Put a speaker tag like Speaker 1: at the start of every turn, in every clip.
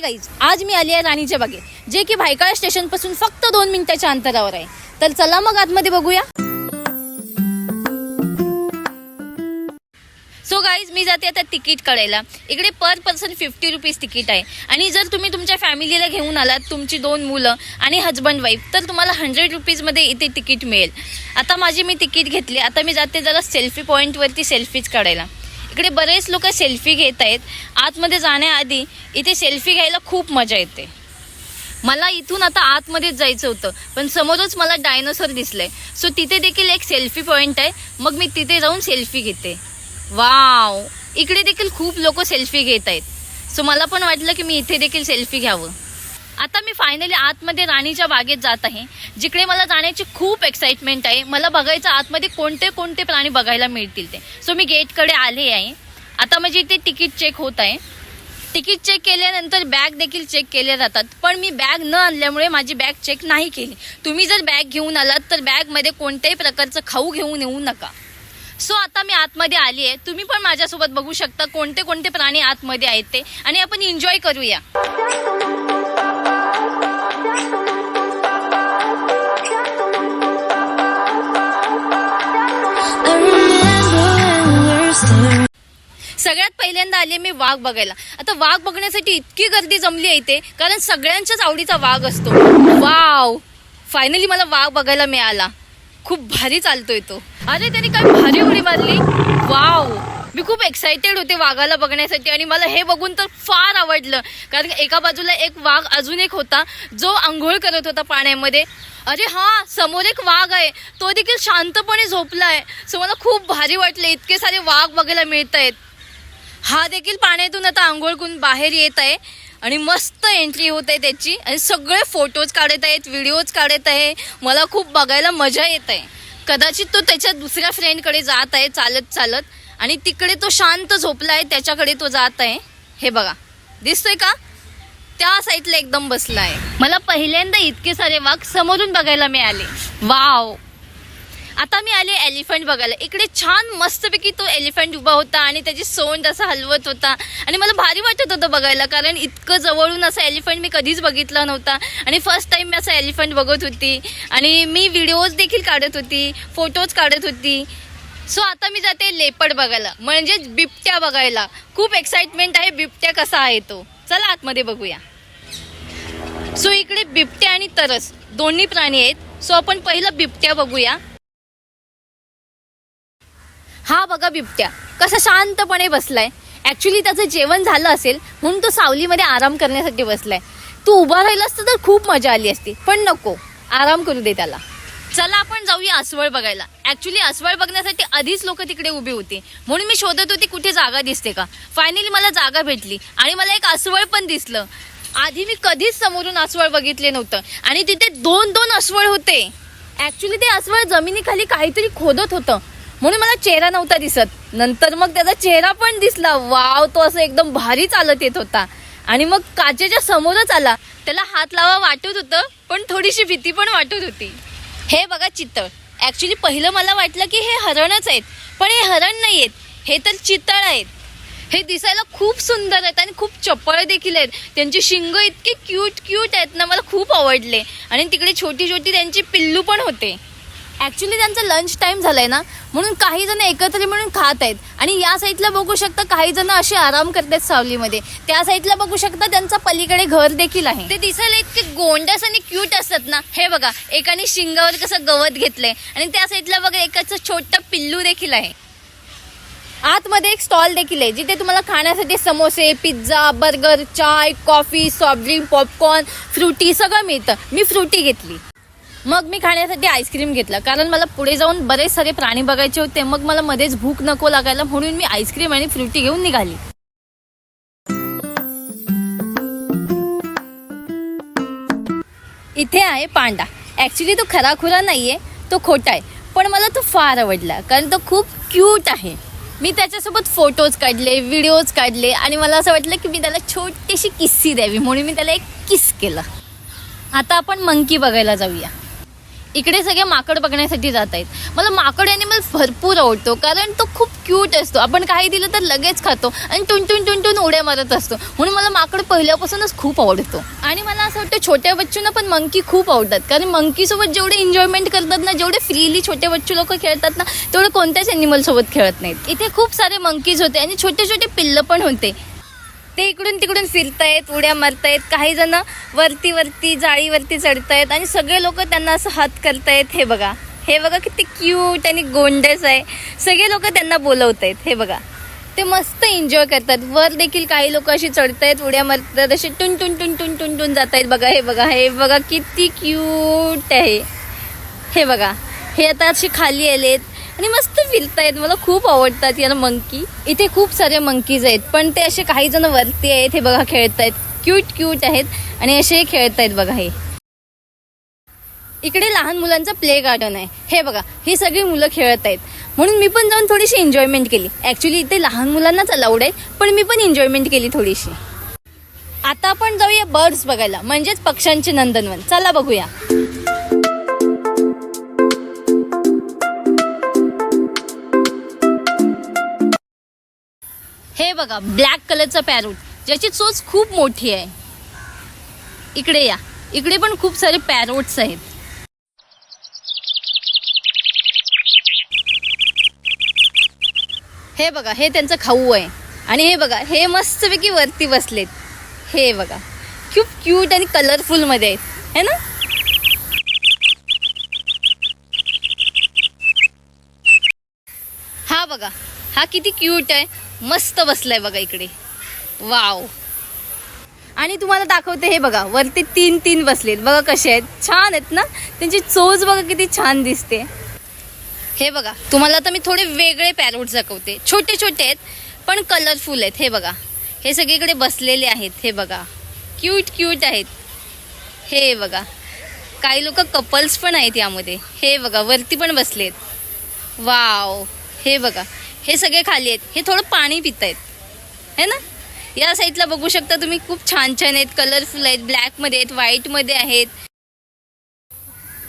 Speaker 1: Hi guys, आज मी आली आहे राणीच्या बागेत, जे की भायखळा स्टेशन पासून फक्त 2 मिनिटाच्या अंतरावर आहे. तर चला मग आतमध्ये बघूया. सो गाईज, मी जाते आता तिकीट काढायला. इकडे पर पर्सन 50 रुपीज तिकीट आहे. आणि जर तुम्ही तुमच्या फॅमिलीला घेऊन आलात, तुमची 2 मुलं आणि हजबंड वाईफ, तर तुम्हाला 100 रुपीजमध्ये इथे तिकीट मिळेल. आता मी तिकीट घेतले. आता मी जाते जरा सेल्फी पॉईंटवरती सेल्फीज काढायला. इकडे बरेच लोक सेल्फी घेत आहेत. आतमध्ये जाण्याआधी इथे सेल्फी घ्यायला खूप मजा येते. मला इथून आता आतमध्येच जायचं होतं, पण समोरच मला डायनोसॉर दिसलंय. सो तिथे देखील एक सेल्फी पॉईंट आहे. मग मी तिथे जाऊन सेल्फी घेते. वाव, इकडे देखील खूप लोक सेल्फी घेत आहेत. सो मला पण वाटलं की मी इथे देखील सेल्फी घ्यावं. आता मी फायनली आतमध्ये राणीच्या बागेत जात आहे, जिकडे मला जाण्याची खूप एक्साइटमेंट आहे. मला बघायचं आतमध्ये कोणते कोणते प्राणी बघायला मिळतील ते. सो मी गेटकडे आले आहे. आता म्हणजे इथे तिकीट चेक होत आहे. तिकीट चेक केल्यानंतर बॅग देखील चेक केल्या जातात. पण मी बॅग न आणल्यामुळे माझी बॅग चेक नाही केली. तुम्ही जर बॅग घेऊन आलात तर बॅगमध्ये कोणत्याही प्रकारचं खाऊ घेऊन येऊ नका. सो आता मी आतमध्ये आली आहे. तुम्ही पण माझ्यासोबत बघू शकता कोणते कोणते प्राणी आतमध्ये आहेत ते, आणि आपण एन्जॉय करूया. सगळ्यात पहिल्यांदा आले मी वाघ बघायला. आता वाघ बघण्यासाठी इतकी गर्दी जमली आहे इथे, कारण सगळ्यांच्याच आवडीचा वाघ असतो. वाव, फायनली मला वाघ बघायला मिळाला. खूप भारी चालतोय तो. अरे, त्याने काय भारी उडी मारली. वाव, मी खूप एक्साइटेड होते वाघाला बघण्यासाठी. आणि मला हे बघून तर फार आवडलं, कारण एका बाजूला एक वाघ अजून एक होता जो आंघोळ करत होता पाण्यामध्ये. अरे हा, समोर एक वाघ आहे, तो देखील शांतपणे झोपलाय. सो मला खूप भारी वाटले, इतके सारे वाघ बघायला मिळत आहेत. हा देखील पाण्यातून आता आंघोळ करून बाहेर येत आहे आणि मस्त एंट्री होत आहे त्याची. आणि सगळे फोटोज काढत आहेत, व्हिडिओज काढत आहे. मला खूप बघायला मजा येत आहे. कदाचित तो त्याच्या दुसऱ्या फ्रेंडकडे जात आहे चालत चालत, आणि तिकडे तो शांत झोपला आहे, त्याच्याकडे तो जात आहे. हे बघा, दिसतोय का? त्या साईडला एकदम बसला आहे. मला पहिल्यांदा इतके सारे वाघ समोरून बघायला मिळाले. वाव. आता मी आले एलिफंट बघायला. इकडे छान मस्तपैकी तो एलिफंट उभा होता आणि त्याची सोंड असं हलवत होता. आणि मला भारी वाटत होतं बघायला, कारण इतकं जवळून असं एलिफंट मी कधीच बघितला नव्हता. आणि फर्स्ट टाइम मी असं एलिफंट बघत होती. आणि मी व्हिडिओज देखील काढत होती, फोटोज काढत होती. सो आता मी जाते लेपर्ड बघायला, म्हणजे बिबट्या बघायला. खूप एक्साइटमेंट आहे, बिबट्या कसा आहे तो. चला आतमध्ये बघूया. सो इकडे बिबट्या आणि तरस दोन्ही प्राणी आहेत. सो आपण पहिलं बिबट्या बघूया. हा बघा बिबट्या कसा शांतपणे बसलाय. ऍक्च्युली त्याचं जेवण झालं असेल म्हणून तो सावलीमध्ये आराम करण्यासाठी बसलाय. तू उभा राहिला असता तर खूप मजा आली असती, पण नको, आराम करू दे त्याला. चला आपण जाऊया अस्वल बघायला. ऍक्च्युली अस्वल बघण्यासाठी आधीच लोक तिकडे उभी होती, म्हणून मी शोधत होती कुठे जागा दिसते का. फायनली मला जागा भेटली आणि मला एक अस्वल पण दिसलं. आधी मी कधीच समोरून अस्वल बघितले नव्हतं, आणि तिथे 2 अस्वल होते. ऍक्च्युली ते अस्वल जमिनीखाली काहीतरी खोदत होतं, म्हणून मला चेहरा नव्हता दिसत. नंतर मग त्याचा चेहरा पण दिसला. वाव, तो असं एकदम भारी चालत येत होता आणि मग काचेच्या समोरच आला. त्याला हात लावा वाटत होतं, पण थोडीशी भीती पण वाटत होती. हे बघा चितळ. ऍक्च्युली पहिलं मला वाटलं की हे हरणच आहेत, पण हे हरण नाही आहेत, हे तर चितळ आहेत. हे दिसायला खूप सुंदर आहेत आणि खूप चपळ देखील आहेत. त्यांची शिंग इतकी क्यूट आहेत ना, मला खूप आवडले. आणि तिकडे छोटी छोटी त्यांची पिल्लू पण होते. ऍक्च्युली त्यांचा लंच टाइम झालाय ना, म्हणून काही जण एकत्र मिळून खात आहेत. आणि या साईडला बघू शकता काही जण असे आराम करतात सावलीमध्ये. त्या साईडला बघू शकता त्यांचा पलीकडे घर देखील आहे. ते दिसायला इतके गोंडस आणि क्यूट असतात ना. हे बघा, एकाने शिंगावर कसं गवत घेतलंय, आणि त्या साईडला बघा एकाचं छोटं पिल्लू देखील आहे. आतमध्ये एक स्टॉल देखील आहे, जिथे तुम्हाला खाण्यासाठी समोसे, पिझ्झा, बर्गर, चाय, coffee, soft drink, popcorn, Frooti सगळं मिळतं. मी फ्रुटी घेतली. मग मी खाण्यासाठी आईस्क्रीम घेतला, कारण मला पुढे जाऊन बरेच सारे प्राणी बघायचे होते. मग मला मध्येच भूक नको लागायला, म्हणून मी आईस्क्रीम आणि फ्रुटी घेऊन निघाली. इथे आहे पांडा. ऍक्च्युली तो खराखुरा नाहीये, तो खोटा आहे, पण मला तो फार आवडला, कारण तो खूप क्यूट आहे. मी त्याच्यासोबत फोटोज काढले, व्हिडिओज काढले, आणि मला असं वाटलं की मी त्याला छोटीशी किस्सी द्यावी, म्हणून मी त्याला एक किस केलं. आता आपण मंकी बघायला जाऊया. इकडे सगळे माकड बघण्यासाठी जात आहेत. मला माकड ॲनिमल भरपूर आवडतो, कारण तो खूप क्यूट असतो. आपण काही दिलं तर लगेच खातो आणि टुन टुन उड्या मारत असतो. म्हणून मला माकड पहिल्यापासूनच खूप आवडतो. आणि मला असं वाटतं छोट्या बच्चूंना पण मंकी खूप आवडतात, कारण मंकीसोबत जेवढे एन्जॉयमेंट करतात ना, जेवढे फ्रीली छोटे बच्चू लोक खेळतात ना, तेवढे कोणत्याच ॲनिमलसोबत खेळत नाहीत. इथे खूप सारे मंकीज होते आणि छोटे छोटे पिल्लं पण होते. ते इकडून तिकडून फिरतायत, उड्या मारतायत. काही जण वरती जाळीवरती चढतायत आणि सगळे लोक त्यांना असं हात करतायत. हे बघा किती क्यूट आणि गोंडस आहे. सगळे लोक त्यांना बोलवतायत. हे बघा, ते मस्त एन्जॉय करतात. वर देखील काही लोक अशी चढतायत, उड्या मारतात, असे टुन जात आहेत. हे बघा किती क्यूट आहे. हे बघा, हे आता असे खाली आलेत आणि मस्त फिरतायत. मला खूप आवडतात याला मंकी. इथे खूप सारे मंकीज आहेत, पण ते असे काही जण वरती आहेत. हे बघा खेळतायत, क्यूट आहेत आणि असे खेळतायत. बघा, हे इकडे लहान मुलांचं प्ले गार्डन आहे. हे बघा, ही सगळी मुलं खेळत आहेत. म्हणून मी पण जाऊन थोडीशी एन्जॉयमेंट केली. ऍक्च्युली इथे लहान मुलांनाच अलाउड आहे, पण मी पण एन्जॉयमेंट केली थोडीशी. आता आपण जाऊया बर्ड्स बघायला, म्हणजेच पक्ष्यांचे नंदनवन. चला बघूया. हे बघा, ब्लॅक कलरचा पॅरोट, ज्याची चोच खूप मोठी आहे. इकडे या, इकडे पण खूप सारे पॅरोट्स आहेत. हे बघा, हे त्यांचं खाऊ आहे. आणि हे बघा, हे मस्तपैकी वरती बसलेत. हे बघा, खूप क्यूट आणि कलरफुल मध्ये आहेत, है ना. हा बघा, हा किती क्यूट आहे, मस्त बसलाय बघा इकडे. वाव. आणि तुम्हाला दाखवते, हे बघा, वरती तीन बसलेत. बघा कसे आहेत, छान आहेत ना. त्यांची चोच बघा किती छान दिसते. हे बघा, तुम्हाला आता मी थोडे वेगळे पॅरोट्स दाखवते. छोटे आहेत पण कलरफुल आहेत. हे बघा, हे सगळीकडे बसलेले आहेत. हे बघा, क्यूट आहेत. हे बघा, काही लोक कपल्स पण आहेत यामध्ये. हे बघा, वरती पण बसलेत. वाव. हे बघा, हे सगळे खाली आहेत. हे थोडं पाणी पित आहेत, है ना. या साईडला बघू शकता तुम्ही, खूप छान आहेत, कलरफुल आहेत, ब्लॅकमध्ये आहेत, व्हाईटमध्ये आहेत.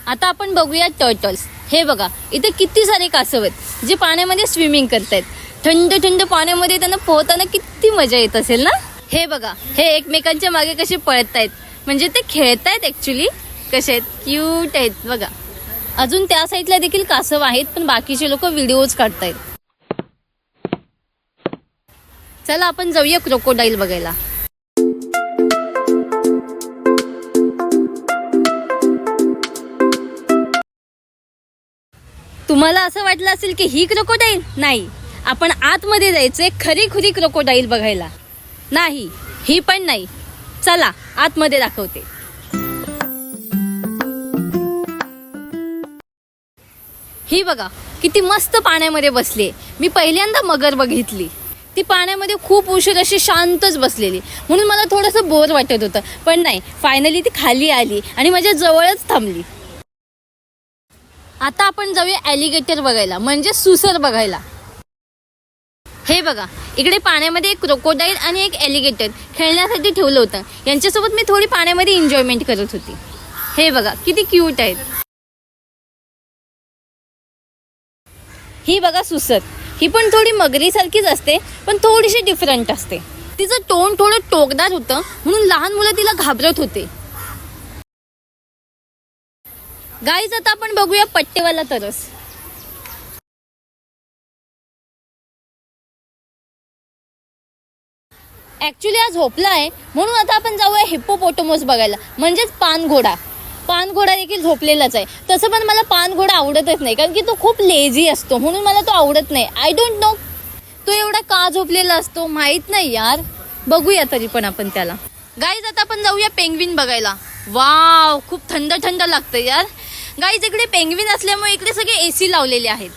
Speaker 1: आता आपण बघूया टर्टल्स. हे बघा, इथे किती सारे कासव आहेत, जे पाण्यामध्ये स्विमिंग करतायत. थंड पाण्यामध्ये त्यांना पोहताना किती मजा येत असेल ना. हे बघा, हे एकमेकांच्या मागे कसे पळतायत, म्हणजे ते खेळतायत ऍक्च्युली. कसे आहेत, क्यूट आहेत बघा. अजून त्या साईडला देखील कासव आहेत, पण बाकीचे लोक व्हिडिओज काढतायत. चला आपण जाऊया क्रोकोडाईल बघायला. तुम्हाला असं वाटलं असेल की ही क्रोकोडाईल नाही, आपण आतमध्ये जायचंय खरी क्रोकोडाईल बघायला. नाही, ही पण नाही. चला आतमध्ये दाखवते. ही बघा, किती मस्त पाण्यामध्ये बसली. मी पहिल्यांदा मगर बघितली. ती पाण्यामध्ये खूप उशीर अशी शांतच बसलेली, म्हणून मला थोडंसं बोर वाटत होतं. पण नाही, फायनली ती खाली आली आणि माझ्या जवळच थांबली. आता आपण जाऊया ॲलिगेटर बघायला, म्हणजे सुसर बघायला. हे बघा, इकडे पाण्यामध्ये एक क्रोकोडाईल आणि एक ॲलिगेटर खेळण्यासाठी ठेवलं होतं. यांच्यासोबत मी थोडी पाण्यामध्ये एन्जॉयमेंट करत होती. हे बघा, किती क्यूट आहेत. ही बघा सुसर. ही पण थोडी मगरीसारखीच असते, पण थोडीशी डिफरंट असते. तिचं तोंड थोडं टोकदार होतं, म्हणून लहान मुलं तिला घाबरत होते. गाईज, आता आपण बघूया पट्टेवाला तरस. ऍक्च्युली आज झोपला आहे, म्हणून आता आपण जाऊया हिप्पोपोटोमस बघायला, म्हणजेच पानघोडा. पानघोडा देखील झोपलेलाच आहे. तसं पण मला पानघोडा आवडतच नाही, कारण की तो खूप लेझी असतो, म्हणून मला तो आवडत नाही. आय डोंट नो तो एवढा का झोपलेला असतो, माहित नाही यार. बघूया तरी पण आपण त्याला. गाईज, आता आपण जाऊया पेंग्विन बघायला. वाव, खूप थंड लागतं यार. गाईज, इकडे पेंग्विन असल्यामुळे इकडे सगळे AC लावलेले आहेत.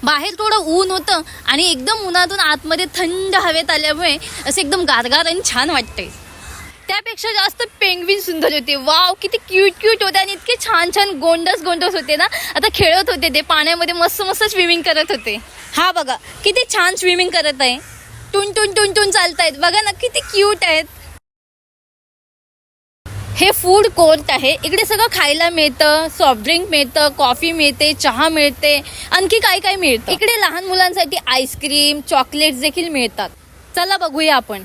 Speaker 1: बाहेर थोडं ऊन होतं आणि एकदम उन्हातून आतमध्ये थंड हवेत आल्यामुळे असं एकदम गारगार आणि छान वाटतंय. त्यापेक्षा जास्त पेंग्विन सुंदर होते. वाव, किती क्यूट होते आणि इतके छान गोंडस होते ना. आता खेळत होते ते पाण्यामध्ये, मस्त स्विमिंग करत होते. हा बघा, किती छान स्विमिंग करत आहे. टुन चालतायत बघा ना, किती क्यूट आहेत. हे फूड कोर्ट आहे. इकडे सगळं खायला मिळतं, सॉफ्ट ड्रिंक मिळतं, कॉफी मिळते, चहा मिळते, आणखी काय काय मिळतं. इकडे लहान मुलांसाठी आईस्क्रीम, चॉकलेट्स देखील मिळतात. चला बघूया आपण.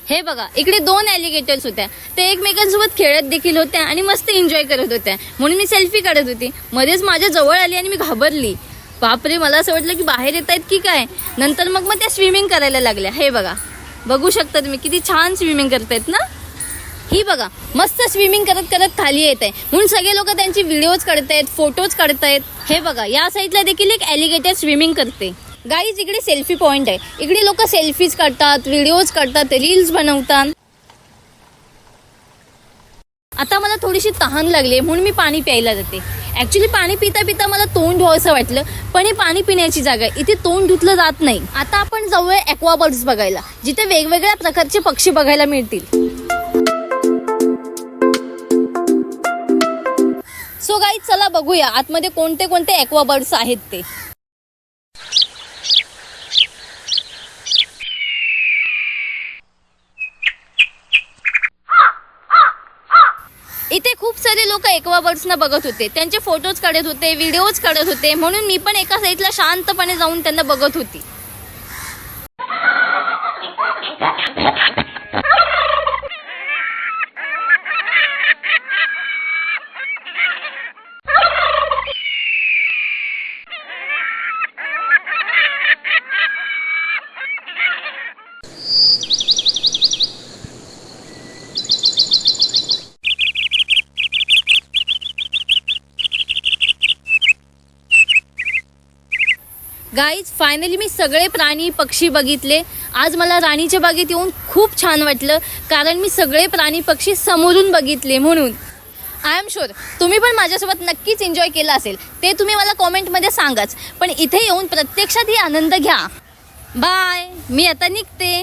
Speaker 1: हे बघा, इकडे 2 ॲलिगेटर्स होत्या. ते एकमेकांसोबत खेळत देखील होत्या आणि मस्त एन्जॉय करत होत्या. म्हणून मी सेल्फी काढत होती. मध्येच माझ्या जवळ आली आणि मी घाबरली. बापरे, मला असं वाटलं की बाहेर येत आहेत की काय. नंतर मग त्या स्विमिंग करायला लागल्या. हे बघा, बघू शकता तुम्ही किती छान स्विमिंग करतायत ना. ही बघा, मस्त स्विमिंग करत करत खाली येत आहे. म्हणून सगळे लोक त्यांची व्हिडिओज काढतायत, फोटोज काढतायत. हे बघा, या साईडला देखील एक ॲलिगेटर स्विमिंग करते. गाईज, इकडे सेल्फी पॉइंट आहे. इकडे लोक सेल्फीज काढतात, व्हिडिओज काढतात, रील्स बनवतात. आता मला थोडीशी तहान लागली म्हणून मी पाणी प्यायला जाते. ऍक्च्युली पाणी पिता पिता मला तोंड धुवावंसं वाटलं, पण हे पाणी पिण्याची जागा आहे, इथे तोंड धुतलं जात नाही. आता आपण जाऊया ॲक्वाबर्ड्स बघायला, जिथे वेगवेगळ्या प्रकारचे पक्षी बघायला मिळतील. सो गाईज, चला बघूया आतमध्ये कोणते कोणते ॲक्वाबर्ड्स आहेत ते. इथे खूप सारे लोक ॲक्वाबर्ड्सना बघत होते, त्यांचे फोटोज काढत होते, व्हिडिओज काढत होते. म्हणून मी पण एका साईडला शांतपणे जाऊन त्यांना बघत होती. गाईज, फायनली मी सगळे प्राणी पक्षी बघितले. आज मला राणीच्या बागेत येऊन खूप छान वाटलं, कारण मी सगळे प्राणी पक्षी समोरून बघितले. म्हणून आय एम शुअर तुम्ही पण माझ्यासोबत नक्कीच एन्जॉय केला असेल. ते तुम्ही मला कॉमेंटमध्ये सांगाच. पण इथे येऊन प्रत्यक्षात ही आनंद घ्या. बाय, मी आता निघते.